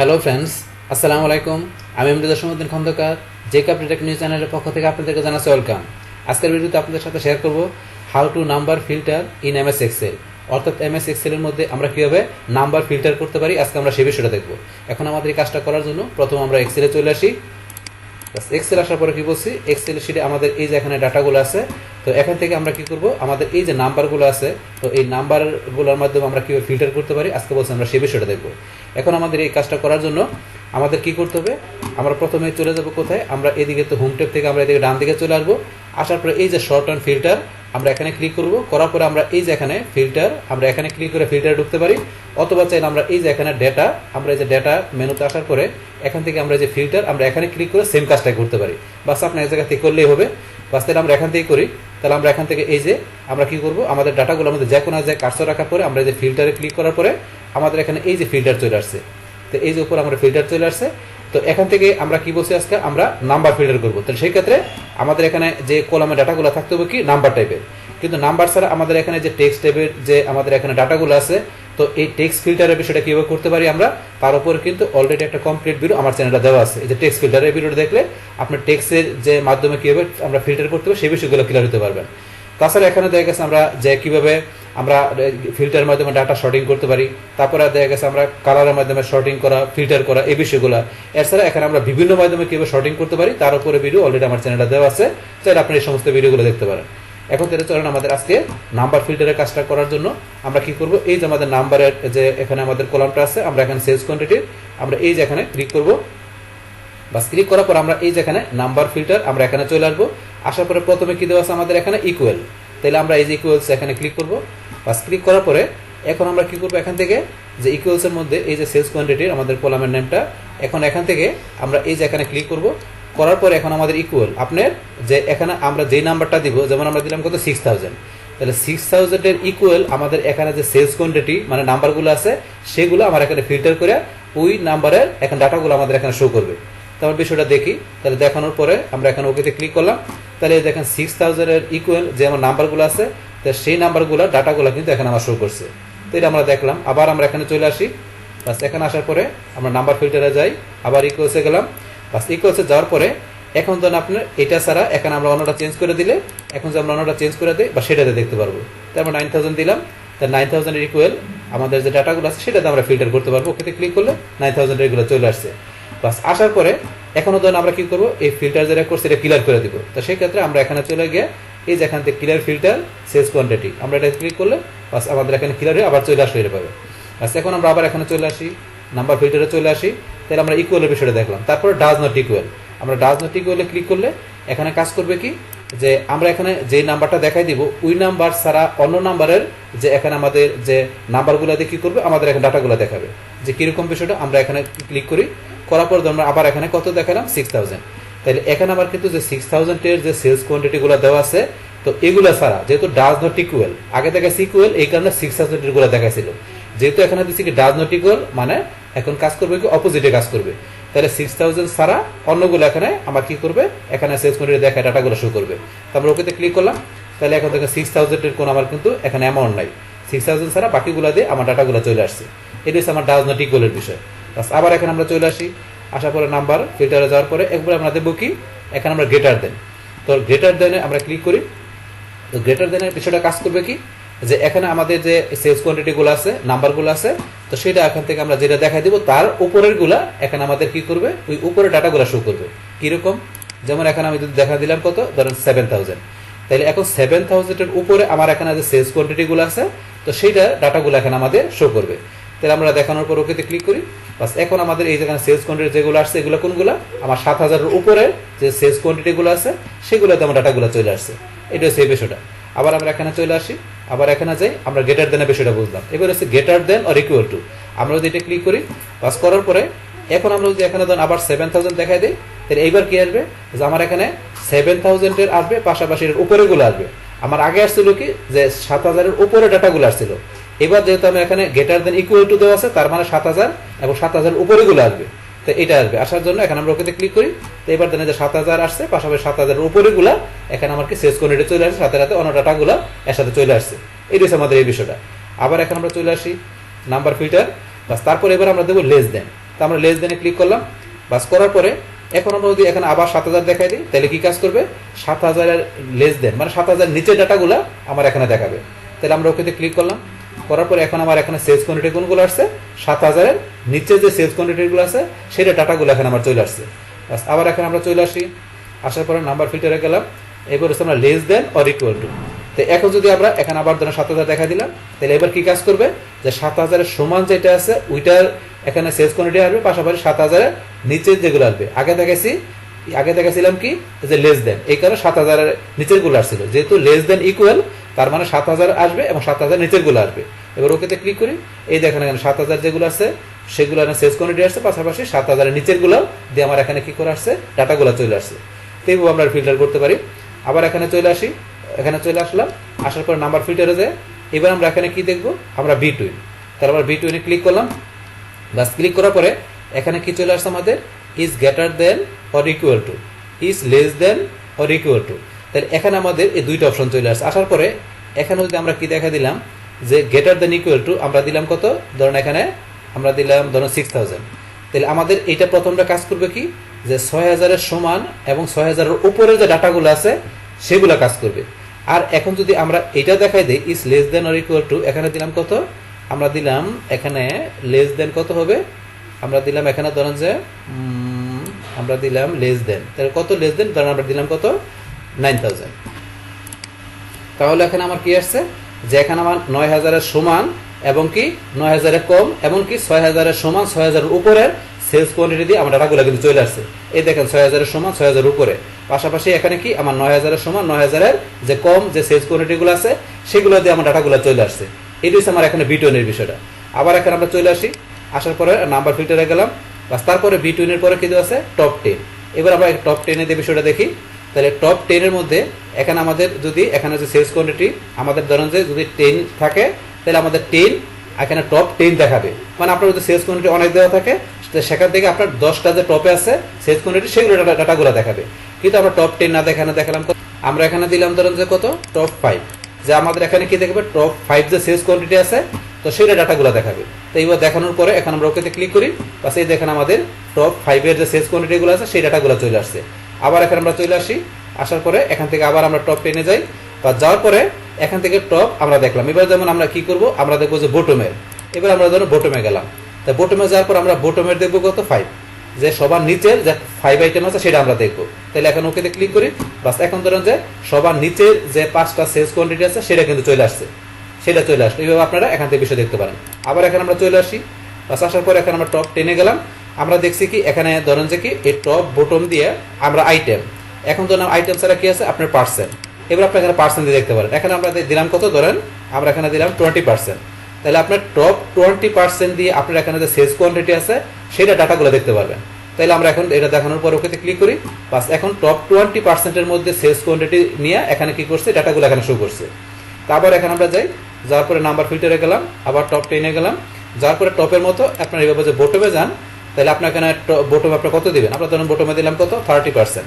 Hello friends, আসসালামু আলাইকুম। আমি আমজাদ সমুদ্দিন খন্দকার, জেক আপডেট নিউজ চ্যানেলের পক্ষ থেকে আপনাদেরকে জানাচ্ছি ওয়েলকাম। আজকের ভিডিওতে আপনাদের সাথে শেয়ার করব how to number filter in MS Excel. অর্থাৎ এমএস এক্সেলের মধ্যে আমরা কীভাবে নাম্বার ফিল্টার করতে পারি, আজকে আমরা সেই বিষয়টা দেখব। এখন আমাদের এই কাজটা করার জন্য প্রথম আমরা এক্সেলে চলে আসি। এক্সেল আসার পরে কি বলছি, এক্সেল শিটে আমাদের এই যে এখানে ডাটাগুলো আছে, তো এখান থেকে আমরা কি করব, আমাদের এই যে নাম্বারগুলো আছে, তো এই নাম্বারগুলোর মাধ্যমে আমরা কীভাবে ফিল্টার করতে পারি, আজকে বলছি আমরা সেই বিষয়টা দেখব। এখন আমাদের এই কাজটা করার জন্য আমাদের কি করতে হবে, আমরা প্রথমে চলে যাব কোথায়, আমরা এদিকে তো হোম ট্যাব থেকে আমরা এদিকে ডান দিকে চলে আসবো। আসার পরে এই যে শর্ট অ্যান্ড ফিল্টার আমরা এখানে ক্লিক করব। করার পরে আমরা এই যে এখানে ফিল্টার, আমরা এখানে ক্লিক করে ফিল্টারে ঢুকতে পারি, অথবা চাইলে আমরা এই যে এখানে ডেটা, আমরা এই যে ডেটা মেনুতে আসার পরে এখান থেকে আমরা যে ফিল্টার, আমরা এখানে ক্লিক করে সেম কাজটাই করতে পারি। বাস আপনি এক জায়গা থেকে করলেই হবে। বাস তাহলে আমরা এখান থেকে করি, তাহলে আমরা এখান থেকে এই যে আমরা কি করব, আমাদের ডাটাগুলো আমাদের যে কোনো জায়গায় কার্সর রাখার পরে আমরা এই যে ফিল্টারে ক্লিক করার পরে আমাদের এখানে এই যে ফিল্টার চলে আসছে। তো এই যে উপর আমরা ফিল্টার চলে আসছে, তো এখান থেকে আমরা কি বলছি, আজকে আমরা নাম্বার ফিল্টার করবো। তাহলে সেই ক্ষেত্রে আমাদের এখানে যে কলামে ডাটাগুলো থাকতে হবে কি, নাম্বার টাইপের। কিন্তু নাম্বার ছাড়া আমাদের এখানে যে টেক্সট টাইপের যে আমাদের এখানে ডাটাগুলো আছে, তো এই টেক্সট ফিল্টারের বিষয়টা কিভাবে করতে পারি আমরা, তার উপরে কিন্তু অলরেডি একটা কমপ্লিট ভিডিও আমার চ্যানেলে দেওয়া আছে। এই যে টেক্সট ফিল্টারের ভিডিওটা দেখলে আপনার টেক্সটের যে মাধ্যমে কিভাবে আমরা ফিল্টার করতে হবে সেই বিষয়গুলো ক্লিয়ার হতে পারবেন। তাছাড়া এখানে দেখা গেছে আমরা যে কিভাবে আমরা ফিল্টারের মাধ্যমে ডাটা শর্টিং করতে পারি, তারপরে দেখা গেছে আমরা কালারের মাধ্যমে শর্টিং করা, ফিল্টার করা, এই বিষয়গুলো। এছাড়া এখানে আমরা বিভিন্ন মাধ্যমে কিভাবে শর্টিং করতে পারি তার উপরে ভিডিও অলরেডি আমার চ্যানেলে দেওয়া আছে, তাহলে আপনি এই সমস্ত ভিডিওগুলো দেখতে পারেন। এখন তাহলে চলেন আমাদের আজকে নাম্বার ফিল্টারের কাজটা করার জন্য আমরা কি করব, এই যে আমাদের নাম্বারের যে এখানে আমাদের কলামটা আছে, আমরা এখানে সেলস কোয়ান্টিটি আমরা এই যে এখানে ক্লিক করব। বাস ক্লিক করার পর আমরা এই যে এখানে নাম্বার ফিল্টার আমরা এখানে চলে আসবো। আসার পরে প্রথমে কি দেওয়া আছে আমাদের এখানে ইকুয়াল, তাহলে আমরা এই যে ইকুয়ালস এখানে ক্লিক করব। বাস ক্লিক করার পরে এখন আমরা কি করব, এখান থেকে যে ইকুয়ালসের মধ্যে এই যে সেলস কোয়ান্টিটির আমাদের কলামের নেমটা, এখন এখান থেকে আমরা এই যে এখানে ক্লিক করব। করার পরে এখন আমাদের ইকুয়াল আপনার যে এখানে আমরা যেই নাম্বারটা দিব, যেমন আমরা দিলাম কত 6000, তাহলে 6000 এর ইকুয়াল আমাদের এখানে যে সেলস কোয়ান্টিটি মানে নাম্বারগুলো আছে সেগুলো আমার এখানে ফিল্টার করে ওই নাম্বারের এখানে ডাটাগুলো আমাদের এখানে শো করবে। তারপর বিষয়টা দেখি, তাহলে দেখানোর পরে আমরা এখানে ওকেতে ক্লিক করলাম। তাহলে দেখেন 6000 এর ইকুয়াল যে আমার নাম্বারগুলো আছে, তো সেই নাম্বারগুলো ডাটাগুলো কিন্তু এখানে আমার শো করছে। তো এটা আমরা দেখলাম। আবার আমরা এখানে চলে আসি। বাস এখানে আসার পরে আমরা নাম্বার ফিল্টারে যাই, আবার ইকুয়ালসে গেলাম। বাস ইকুয়ালসে যাওয়ার পরে এখন ধরুন আপনার এটা ছাড়া এখানে আমরা অন্যটা চেঞ্জ করে দিলে, এখন যে আমরা অন্যটা চেঞ্জ করে দিই বা সেটাতে দেখতে পারবো। তাই আমরা 9000 দিলাম, তার 9000 এর ইকুয়াল আমাদের যে ডাটাগুলো আছে সেটাতে আমরা ফিল্টার করতে পারবো। ওকে ক্লিক করলে 9000 এগুলো চলে আসছে। বাস আসার পরে এখনো ধরুন আমরা কি করবো, এই ফিল্টার যেটা করছি এটা ক্লিয়ার করে দিব। তো সেই ক্ষেত্রে আমরা এখানে চলে গিয়ে এই যে এখান থেকে ক্লিয়ার ফিল্টার সেলস কোয়ান্টিটি আমরা এটা ক্লিক করলে বাস আমাদের এখানে ক্লিয়ার হয়ে আবার চলে আসলে পাবে। বাস এখন আমরা আবার এখানে চলে আসি, নাম্বার ফিল্টারে চলে আসি। তাহলে আমরা ইকুয়ালের বিষয়টা দেখলাম। তারপরে ডাজ নট ইকুয়াল, আমরা ডাজ নট ইকুয়ালে ক্লিক করলে এখানে কাজ করবে কি, যে আমরা এখানে যে নাম্বারটা দেখাই দিব ওই নাম্বার ছাড়া অন্য নাম্বারের যে এখানে আমাদের যে নাম্বারগুলো দিয়ে কি করবে, আমাদের এখানে ডাটাগুলো দেখাবে। যে কিরকম বিষয়টা আমরা এখানে ক্লিক করি, করার পর আমরা আবার এখানে কত দেখালাম 6000। তাহলে এখানে আবার কিন্তু যে 6000 এর যে সেলস কোয়ান্টিটিগুলো দেওয়া আছে, তো এগুলো ছাড়া যেহেতু ডাজ নট ইকুয়াল, আগে দেখাইছি ইকুয়াল, এই কারণে 6000 এর গুলো দেখাইছিল। যেহেতু এখানে দিচ্ছি কি ডাজ নট ইকুয়াল, মানে এখন কাজ করবে কি অপোজিটে কাজ করবে। তাহলে 6000 ছাড়া অন্যগুলো এখানে আমার কি করবে, এখানে সেলস কোয়ান্টিটি দেখায় ডাটাগুলো শো করবে। তো আমরা ওকেতে ক্লিক করলাম। তাহলে এখন থেকে 6000 এর কোনো আমার কিন্তু এখানে অ্যামাউন্ট নাই, 6000 ছাড়া বাকিগুলো দিয়ে আমার ডাটাগুলো চলে আসছে। এটা হচ্ছে আমার ডাজ নট ইকুয়ালের বিষয়। আবার এখানে আমরা চলে আসি, আসার পরে নাম্বার ফিল্টারে যাওয়ার পরে একবার আমরা দেবো কি, এখানে আমরা গ্রেটার দেন। তো গ্রেটার দেনে আমরা ক্লিক করি। তো গ্রেটার দেনের বিষয়টা কাজ করবে কি, যে এখানে আমাদের যে সেলস কোয়ান্টিটিগুলো আছে, নাম্বারগুলো আছে, তো সেটা এখান থেকে আমরা যেটা দেখাই দিব তার উপরের গুলা এখানে আমাদের কি করবে, ওই উপরে ডাটাগুলো শো করবে। কিরকম, যেমন এখানে আমি যদি দেখা দিলাম কত, ধরেন 7000, তাহলে এখন 7000 এর উপরে আমার এখানে যে সেলস কোয়ান্টিটিগুলো আছে, তো সেইটা ডাটাগুলো এখানে আমাদের শো করবে। তাহলে আমরা দেখানোর পর ওকেতে ক্লিক করি। বাস এখন আমাদের এই যেখানে সেলস কোয়ান্টিটি যেগুলো আসছে, এগুলো কোনগুলো, আমার 7000 এর উপরে যে সেলস কোয়ান্টিটিগুলো আছে সেগুলোতে আমার ডাটাগুলো চলে আসছে। এটা হচ্ছে এই বিষয়টা। আবার আমরা এখানে চলে আসি, আবার এখানে যাই, আমরা গ্রেটার দেনের বিষয়টা বুঝলাম। এবার হচ্ছে greater than or equal to, আমরা যদি এটা ক্লিক করি, বাস করার পরে এখন আমরা যদি এখানে ধরুন আবার 7000 দেখাই দিই, তাহলে এইবার কি আসবে, যে আমার এখানে 7000 এর আসবে, পাশাপাশি এর উপরে গুলো আসবে। আমার আগে আসছিল কি, যে 7000 এর উপরে ডাটাগুলো আসছিল। এবার যেহেতু আমি এখানে গ্রেটার দেন ইকুয়াল টু দেওয়া আছে, তার মানে 7000 এবং 7000 উপরে গুলো আসবে। তো এটা আসবে, আসার জন্য এখানে আমরা ওকেতে ক্লিক করি। তো এবার জানি যে 7000 আসছে, পাশাপাশি 7000 এর উপরে গুলা এখানে আমার কি সেলস কোয়ান্টিটি চলে আসছে, সাথে সাথে অন্য ডাটাগুলো এর সাথে চলে আসছে। এই হচ্ছে আমাদের এই বিষয়টা। আবার এখন আমরা চলে আসি নাম্বার ফিল্টার, বাস তারপর এবার আমরা দেবো লেস দেন। তো আমরা লেস দেনে ক্লিক করলাম, বাস করার পরে এখন আমরা যদি এখানে আবার 7000 দেখাই দিই, তাহলে কি কাজ করবে? 7000 এর লেস দেন মানে 7000 নিচের ডাটাগুলো আমার এখানে দেখাবে। তাহলে আমরা ওকেতে ক্লিক করলাম, করার পরে এখন আমার এখানে সেলস কোয়ান্টিটি কোনগুলো আসছে? 7000 এর নিচে যে সেলস কোয়ান্টিটিগুলো আছে সেটা ডাটাগুলো এখানে আমার চলে আসছে। বাস আবার এখানে আমরা চলে আসি, আসার পরে নাম্বার ফিল্টারে গেলাম, এবার হচ্ছে আমরা less than or equal to. তো এখন যদি আমরা এখানে আবার ধরুন 7000 দেখা দিলাম, তাহলে এবার কি কাজ করবে? যে 7000 এর সমান যেটা আছে ওইটার এখানে সেলস কোয়ান্টিটি আসবে, পাশাপাশি 7000 এর নিচের যেগুলো আসবে। আগে দেখাছিলাম কি যে লেস দেন, এই কারণে 7000 এর নিচের গুলো আসছিল, যেহেতু লেস দেন ইকুয়াল তার মানে 7000 আসবে এবং 7000 নিচের গুলো আসবে। এবার ওকেতে ক্লিক করি, এই দেখেন এখানে 7000 যেগুলো আছে সেগুলো সেলস কোয়ান্টিটি আসছে, পাশাপাশি 7000 এর নিচের গুলো দিয়ে আমার এখানে কি করে আসছে? ডাটাগুলো চলে আসছে। তো এইভাবে আমরা ফিল্টার করতে পারি। আবার এখানে চলে আসি, এখানে চলে আসলাম, আসার পর নাম্বার ফিল্টারে যায়, এবার আমরা এখানে কি দেখবো? আমরা বিটুইন। তাহলে আমরা বিটুইনে ক্লিক করলাম, বাস ক্লিক করার পরে এখানে কি চলে আসছে আমাদের? Is greater than or equal to, is less than or equal to. তাহলে এখানে আমাদের এই দুইটা অপশন চলে আসছে। আসার পরে এখানে যদি আমরা কি দেখা দিলাম যে গ্রেটার দেন ইকুয়াল টু, আমরা দিলাম কত? ধরুন এখানে আমরা দিলাম ধরুন 6000। তাহলে আমাদের এইটা প্রথমটা কাজ করবে কি? যে 6000 এর সমান এবং 6000 এর উপরে যে ডাটাগুলো আছে সেগুলো কাজ করবে। আর এখন যদি আমরা এটা দেখাই দিই is less than or equal to, এখানে দিলাম কত? আমরা দিলাম এখানে লেস দেন কত হবে? আমরা দিলাম এখানে ধরেন যে আমরা দিলাম লেস দেন, তাহলে কত লেস দেন? ধরেন আমরা দিলাম কত? 9000। তাহলে এখানে আমার কি আসছে? যে এখানে আমার 9000 এর সমান এবং কি 9000 এর কম এবং কি 6000 এর সমান 6000 এর উপরের সেলস কোয়ান্টিটি দিয়ে আমার ডাটাগুলো কিন্তু চলে আসছে। এই দেখেন 6000 এর সমান 6000 এর উপরে, পাশাপাশি এখানে কি আমার 9000 এর সমান 9000 এর যে কম যে সেলস কোয়ান্টিটিগুলো আছে সেগুলো দিয়ে আমার ডাটাগুলো চলে আসছে। এটা হচ্ছে আমার এখানে বিটুইনের বিষয়টা। আবার এখানে আমরা চলে আসি, আসার পরে নাম্বার ফিল্টারে গেলাম, বাস তারপরে বিটুইনের পরে কি আছে? টপ 10। এবার আমরা টপ 10 এর বিষয়টা দেখি। তাহলে টপ 10 এর মধ্যে এখানে আমাদের যদি এখানে যে সেলস কোয়ান্টিটি আমাদের ধরেন যে যদি 10 থাকে, তাহলে আমাদের 10 এখানে টপ 10 দেখাবে। মানে আপনার যদি সেলস কোয়ান্টিটি অনেক দেওয়া থাকে সেখান থেকে আপনার 10টা যে টপে আছে সেলস কোয়ান্টিটি সেগুলো ডাটাগুলো দেখাবে। কিন্তু আমরা টপ 10 না দেখানো দেখালাম, আমরা এখানে দিলাম ধরেন যে কত? টপ 5। যে আমাদের এখানে কি দেখবে? টপ 5 যে সেলস কোয়ান্টিটি আছে তো সেটা ডাটাগুলো দেখাবে। তো এইবার দেখানোর পরে এখন আমরা ওকেতে ক্লিক করি, বাস এই দেখেন আমাদের টপ 5 এর যে সেলস কোয়ান্টিটিগুলো আছে সেই ডাটাগুলো চলে আসছে। আবার এখানে আমরা চলে আসি, আসার পরে এখান থেকে আবার আমরা টপ 10 এ যাই, বা যাওয়ার পরে এখান থেকে টপ আমরা দেখলাম। এবার যেমন আমরা কি করব? আমরা দেখবো যে বটমের। এবার আমরা ধরো বটমে গেলাম, তা বটমে যাওয়ার পর আমরা বটমের দেখবো কত? 5। যে সবার নিচের যে 5 আইটেম আছে সেটা আমরা দেখবো। তাহলে এখন ওকেতে ক্লিক করি, বাস এখন ধরেন যে সবার নিচের যে 5টা সেলস কোয়ান্টিটি আছে সেটা কিন্তু চলে আসছে, সেটা চলে আসলো। এইভাবে আপনারা এখান থেকে বিষয় দেখতে পারেন। আবার এখানে আমরা চলে আসি, বাস আসার পরে এখানে আমরা টপ 10 এ গেলাম, আমরা দেখছি কি এখানে ধরেন যে কি এই টপ বটম দিয়ে আমরা আইটেম, এখন ধরেন আইটেম ছাড়া কি আছে? আপনার পার্সেন্ট। এবার আপনি এখানে পার্সেন্ট দিয়ে দেখতে পারেন। এখানে আমরা দিলাম কত? ধরেন আমরা এখানে দিলাম 20%। তাহলে আপনার টপ 20% দিয়ে আপনার এখানে যে সেলস কোয়ান্টিটি আছে সেটা ডাটাগুলো দেখতে পারবেন। তাহলে আমরা এখন এটা দেখানোর পর ওকেতে ক্লিক করি, বাস এখন টপ 20% এর মধ্যে সেলস কোয়ান্টিটি নিয়ে এখানে কি করছে? ডাটাগুলো এখানে শো করছে। তারপর এখানে আমরা যাই, যাওয়ার পরে নাম্বার ফিল্টারে গেলাম, আবার টপ 10 এ গেলাম, যাওয়ার পরে টপের মতো আপনার এইভাবে যে বটমে যান, তাহলে আপনার এখানে বটমে আপনার কত দিবেন? আমরা ধরুন বটমে দিলাম কত? 30%।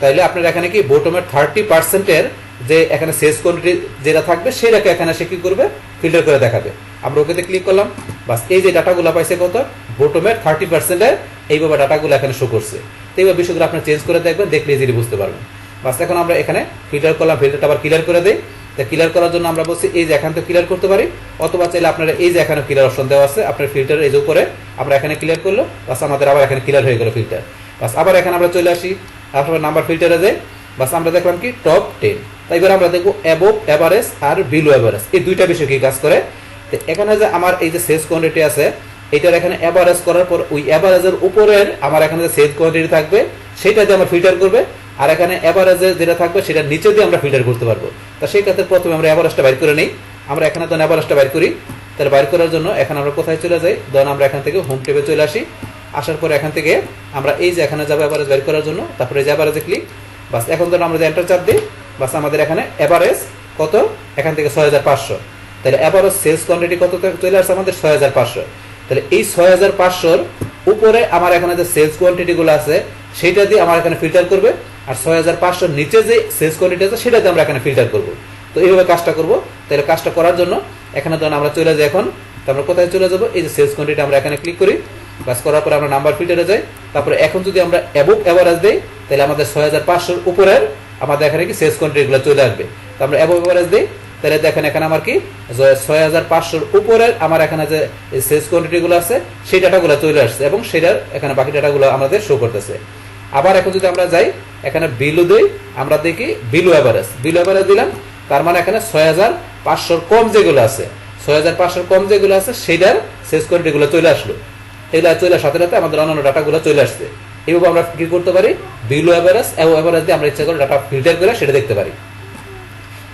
তাহলে আপনার এখানে কি বটমের 30% যে এখানে সেলস কোয়ান্টিটি যেটা থাকবে সেটাকে এখানে সে কি করবে? ফিল্টার করে দেখাবে। আমরা ওকেতে ক্লিক করলাম, বাস এই যে ডাটাগুলো পাইছে কত? বটমের 30% এর এইভাবে ডাটাগুলো এখানে শো করছে। তো এইভাবে বিষয়গুলো আপনার চেঞ্জ করে দেখবেন, দেখলে ইজিলি বুঝতে পারবেন। বাস এখন আমরা এখানে ফিল্টার করলাম, ফিল্টারটা আবার ক্লিয়ার করে দেই। তা ক্লিয়ার করার জন্য আমরা বলছি এই যে এখান থেকে ক্লিয়ার করতে পারি, অথবা চাইলে আপনারা এই যে এখানে ক্লিয়ার অপশন দেওয়া আছে আপনার ফিল্টার এই যে উপরে আমরা এখানে ক্লিয়ার করলো, বাস আমাদের আবার এখানে ক্লিয়ার হয়ে গেল ফিল্টার। বাস আবার এখানে আমরা চলে আসি, তারপর নাম্বার ফিল্টারে যাই, বাস আমরা দেখলাম কি টপ 10। তাই এবার আমরা দেখবো অ্যাবোভ এভারেজ আর বিলো এভারেজ, এই দুইটা বিষয় কি কাজ করে। তো এখানে যে আমার এই যে সেলস কোয়ান্টিটি আছে এটার এখানে এভারেজ করার পর ওই এভারেজের উপরের আমার এখানে যে সেলস কোয়ান্টিটি থাকবে সেটা দিয়ে আমরা ফিল্টার করবে, আর এখানে এভারেজে যেটা থাকবে সেটা নিচে দিয়ে আমরা ফিল্টার করতে পারবো। তা সেই ক্ষেত্রে প্রথমে আমরা এভারেজটা বাইর করে নিই। আমরা এখানে তো এভারেজটা বাইর করি, তাহলে বাইর করার জন্য এখন আমরা কোথায় চলে যাই? ধরুন আমরা এখান থেকে হোম ট্যাবে চলে আসি, আসার পর এখান থেকে আমরা এই যে এখানে যাবো এভারেজ বাইর করার জন্য, তারপরে এই যে এভারেজে ক্লিক, বাস এখন ধরুন আমরা যে এন্টার চাপ দিই, বাস আমাদের এখানে এভারেজ কত? এখান থেকে 6500। তাহলে এভারেজ সেলস কোয়ান্টিটি কত চলে আসছে আমাদের? 6500। তাহলে এই 6500-র উপরে আমার এখানে যে সেলস কোয়ান্টিটি গুলো আছে সেটা দিয়ে আমার এখানে ফিল্টার করবে, আর 6500 নিচে যে সেলস কোয়ান্টিটি আছে সেটা দিয়ে আমরা এখানে ফিল্টার করবো। তো এইভাবে কাজটা করবো। তাহলে কাজটা করার জন্য এখানে ধরুন আমরা চলে যাই, এখন আমরা কোথায় চলে যাবো? এই যে সেলস কোয়ান্টিটি আমরা এখানে ক্লিক করি, বাস করার পরে আমরা নাম্বার ফিল্টারে যাই। তারপরে এখন যদি আমরা অ্যাবোভ এভারেজ দেই তাহলে আমাদের 6500 উপরের আমাদের এখানে কি সেলস কোয়ান্টিটিগুলো চলে আসবে। তো আমরা অ্যাবোভ এভারেজ দিই, তাহলে দেখেন এখানে আমার কি 6500 উপরের আমার এখানে যে সেলস কোয়ান্টিটিগুলো আছে সেই ডাটাগুলো চলে আসছে এবং সেটার এখানে বাকি ডাটাগুলো আমাদের শো করতেছে। আবার এখন যদি আমরা যাই এখানে বিলো দেই, আমরা দেখি বিলো এভারেজ দিলাম, তার মানে এখানে 6500 কম যেগুলো আছে 6500 কম যেগুলো আছে সেটার সেলস কোয়ান্টিটিগুলো চলে আসলো। এগুলো চলে আসার সাথে সাথে আমাদের অন্যান্য ডাটাগুলো চলে আসছে। এইভাবে আমরা কি করতে পারি, বিলো এভারেজ এবং এভারেজ দিয়ে আমরা ইচ্ছা করে ডাটা ফিল্টার করে সেটা দেখতে পারি।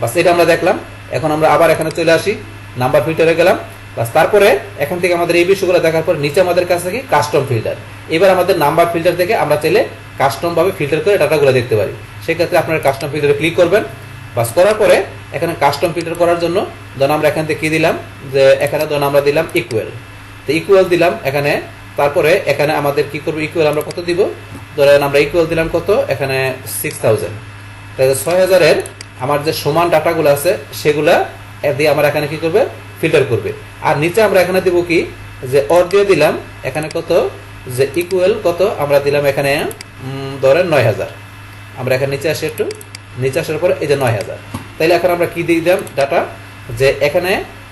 বাস এটা আমরা দেখলাম। এখন আমরা আবার এখানে চলে আসি, নাম্বার ফিল্টারে গেলাম। বাস তারপরে এখান থেকে আমাদের এই বিষয়গুলো দেখার পর নিচে আমাদের কাছে কি কাস্টম ফিল্টার। এবার আমাদের নাম্বার ফিল্টার থেকে আমরা চাইলে কাস্টম ভাবে ফিল্টার করে ডাটাগুলো দেখতে পারি। সেক্ষেত্রে আপনারা কাস্টম ফিল্টারে ক্লিক করবেন। বাস করার পরে এখানে কাস্টম ফিল্টার করার জন্য ধরুন আমরা এখান থেকে কি দিলাম, যে এখানে ধরুন আমরা দিলাম ইকুয়াল, তো ইকুয়াল দিলাম এখানে। তারপরে এখানে আমাদের কি করবো, ইকুয়াল আমরা কত দিব, ধরেন আমরা ইকুয়াল দিলাম কত, এখানে 6000, তাহলে 6000-এর আমার যে সমান ডাটাগুলো আছে সেগুলা দিয়ে আমরা এখানে কি করবে, ফিল্টার করবে। আর নিচে আমরা এখানে দিব কি, যে অর দিয়ে দিলাম এখানে কত, যে ইকুয়াল কত আমরা দিলাম এখানে ধরেন 9000। আমরা এখানে নিচে আসি, একটু নিচে আসার পরে এই যে 9000, তাইলে এখন আমরা কি দিয়ে দিলাম ডাটা, যে এখানে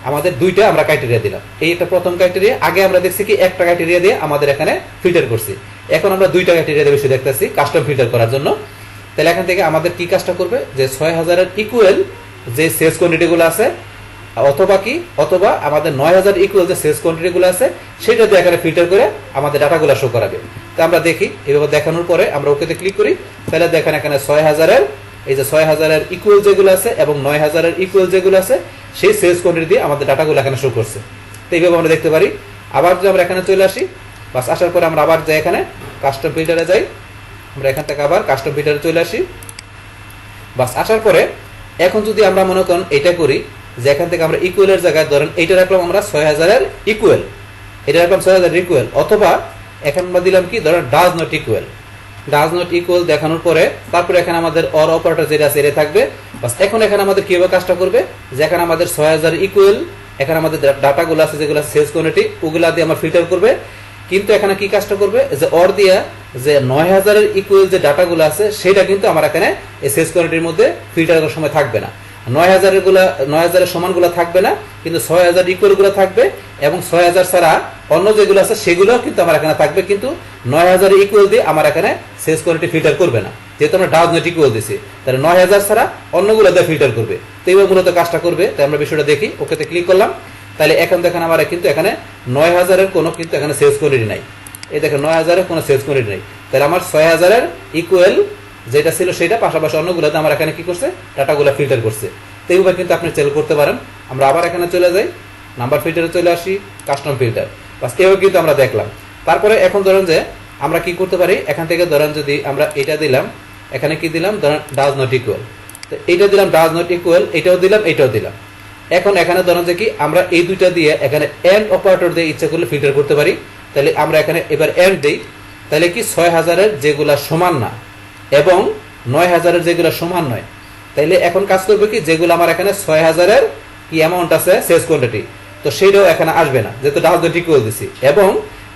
আমাদের দুইটা আমরা ক্রাইটেরিয়া দিলাম। এইটা প্রথম ক্রাইটেরিয়া, আগে আমরা দেখছি কি একটা ক্রাইটেরিয়া দিয়ে আমাদের এখানে ফিল্টার করছি, এখন আমরা দুইটা ক্রাইটেরিয়া দিয়ে বেশি দেখতেছি কাস্টম ফিল্টার করার জন্য। তাহলে এখান থেকে আমাদের কি কাজটা করবে, যে 6000-এর ইকুয়াল যে সেলস কোয়ান্টিটিগুলো আছে অথবা কি, অথবা আমাদের 9000 ইকুয়াল যে সেলস কোয়ান্টিটিগুলো আছে সেটা দিয়ে এখানে ফিল্টার করে আমাদের ডাটাগুলো শো করাবে। তো আমরা দেখি, এভাবে দেখানোর পরে আমরা ওকেতে ক্লিক করি, তাহলে দেখেন এখানে 6000-এর এই যে 6000-এর ইকুয়াল যেগুলো আছে এবং 9000-এর ইকুয়াল যেগুলো আছে সেই সেলস কোয়ান্টিটি দিয়ে আমাদের ডাটাগুলো এখানে শো করছে। তো এইভাবে আমরা দেখতে পারি। আবার যদি আমরা এখানে চলে আসি, বাস আসার পরে আমরা আবার যাই এখানে কাস্টম ফিল্টারে যাই, আমরা এখান থেকে আবার কাস্টম ফিল্টারে চলে আসি। বাস আসার পরে এখন যদি আমরা মনে করেন এটা করি, যে এখান থেকে আমরা ইকুয়ালের জায়গায় ধরেন এইটা রাখলাম আমরা 6000-এর ইকুয়াল, এটা রাখলাম 6000-এর ইকুয়াল, অথবা এখন আমরা দিলাম কি ধরেন ডাজ নট ইকুয়াল দেখানোর পরে তারপরে এখানে আমাদের অর অপারেটর যেটা আছে এটা থাকবে। বাস এখন এখানে আমাদের কিভাবে কাজটা করবে, যে এখানে আমাদের 6000 ইকুয়াল, এখানে আমাদের ডাটাগুলো আছে যেগুলো সেলস কোয়ান্টিটি ওগুলা দিয়ে আমার ফিল্টার করবে। কিন্তু এখানে কি কাজটা করবে, যে অর দিয়া যে 9000-এর ইকুয়াল যে ডাটাগুলো আছে সেটা কিন্তু আমার এখানে এই সেলস কোয়ান্টিটির মধ্যে ফিল্টার করার সময় থাকবে না। 9000-এর সমানগুলো থাকবে না, কিন্তু 6000 ইকুয়াল গুলো থাকবে এবং 6000 ছাড়া অন্য যেগুলো আছে সেগুলো কিন্তু আমার এখানে থাকবে, কিন্তু 9000 ইকুয়াল দিয়ে আমার এখানে সেলস কোয়ান্টিটি ফিল্টার করবে না, যেহেতু আমরা ডাজ নট ইকুয়াল দিছি। তাহলে 9000 ছাড়া অন্যগুলো দিয়ে ফিল্টার করবে। তো এইভাবে মূলত কাজটা করবে। তাই আমরা বিষয়টা দেখি, ওকেতে ক্লিক করলাম। তাহলে এখন দেখেন আমার কিন্তু এখানে 9000-এর কোনো কিন্তু এখানে সেলস কোয়ান্টিটি নাই। এই দেখেন 9000-এর কোনো সেলস কোয়ান্টিটি নাই। তাহলে আমার 6000-এর ইকুয়াল যেটা ছিল সেটা পাশাপাশি অন্যগুলোতে আমার এখানে কি করছে, ডাটাগুলো ফিল্টার করছে। তো এইভাবে কিন্তু আপনি চেল করতে পারেন। আমরা আবার এখানে চলে যাই, নাম্বার ফিল্টারে চলে আসি, কাস্টম ফিল্টার। বাস এভাবে কিন্তু আমরা দেখলাম। তারপরে এখন ধরেন যে আমরা কি করতে পারি, এখান থেকে ধরেন যদি আমরা এটা দিলাম, এখানে কি দিলাম ধরেন ডাজ নট ইকুয়াল, তো এইটা দিলাম ডাজ নট ইকুয়াল, এটাও দিলাম এটাও দিলাম। এখন এখানে ধরেন যে কি আমরা এই দুইটা দিয়ে এখানে এন্ড অপারেটর দিয়ে ইচ্ছা করলে ফিল্টার করতে পারি। তাহলে আমরা এখানে এবার এন্ড দেই, তাহলে কি 6000-এর যেগুলা সমান না এবং 9000-এর যেগুলা সমান নয়, তাইলে এখন কাজ করবে কি, যেগুলো আমার এখানে 6000-এর কি অ্যামাউন্ট আছে সেলস কোয়ান্টিটি, তো সেইটাও এখানে আসবে না যেহেতু ডাজ নট ইকুয়াল দিছি, এবং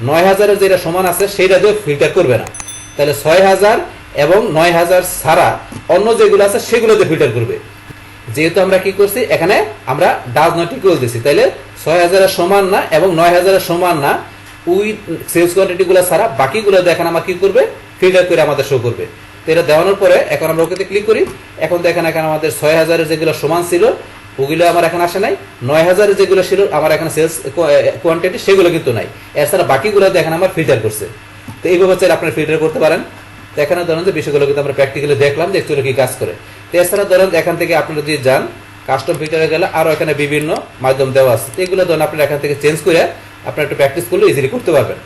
9000-এর যেটা সমান আছে সেইটা দিয়ে ফিল্টার করবে না। তাহলে 6000 এবং 9000 ছাড়া অন্য যেগুলো আছে সেগুলো দিয়ে ফিল্টার করবে। যেহেতু আমরা কি করছি, এখানে আমরা ডাজ নট ইকুয়াল দিছি, তাইলে 6000-এর সমান না এবং 9000-এর সমান না ওই সেলস কোয়ান্টিটি গুলো ছাড়া বাকিগুলো দেখেন আমার কি করবে, ফিল্টার করে আমাদের শো করবে। তো এটা দেওয়ানোর পরে এখন আমরা ওকেতে ক্লিক করি। এখন দেখেন এখানে আমাদের 6000-এর যেগুলো সমান ছিল ওগুলো আমার এখানে আসে নাই, 9000-এর যেগুলো ছিল আমার এখানে সেলস কোয়ান্টিটি সেগুলো কিন্তু নাই, এছাড়া বাকিগুলো দেখেন আমার ফিল্টার করছে। তো এইভাবে চাইলে আপনারা ফিল্টার করতে পারেন। তো এখানে ধরেন যে বিষয়গুলো কিন্তু আমরা প্র্যাকটিক্যালি দেখলাম যে অ্যাকচুয়ালি কি কাজ করে। তো এছাড়া ধরেন এখান থেকে আপনারা যদি যান কাস্টম ফিল্টারে গেলে আরো এখানে বিভিন্ন মাধ্যম দেওয়া আছে, তো এগুলো ধরেন আপনারা এখান থেকে চেঞ্জ করে আপনারা একটু প্র্যাকটিস করলে ইজিলি করতে পারবেন।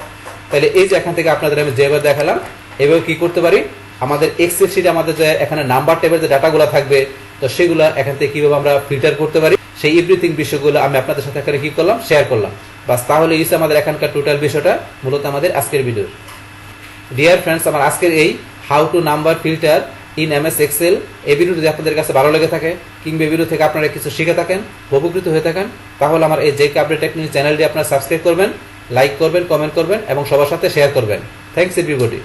তাহলে এই যে এখান থেকে আপনাদের আমি যেভাবে দেখালাম এইভাবে কি করতে পারি, আমাদের এক্সেল শিটে আমাদের যে এখানে নাম্বার টেবিল যে ডাটাগুলো থাকবে তো সেগুলো এখান থেকে কিভাবে আমরা ফিল্টার করতে পারি সেই এভরিথিং বিষয়গুলো আমি আপনাদের সাথে এখানে কি করলাম, শেয়ার করলাম। বাস তাহলে এই আমাদের এখানকার টোটাল বিষয়টা মূলত আমাদের আজকের ভিডিও। ডিয়ার ফ্রেন্ডস, আমার আজকের এই how to number filter in MS Excel এই ভিডিও যদি আপনাদের কাছে ভালো লেগে থাকে কিংবা ভিডিও থেকে আপনারা কিছু শিখে থাকেন, উপকৃত হয়ে থাকেন, তাহলে আমার এই জেকে আপডেট টেকনিক চ্যানেলটি আপনারা সাবস্ক্রাইব করবেন, লাইক করবেন, কমেন্ট করবেন এবং সবার সাথে শেয়ার করবেন। Thanks everybody.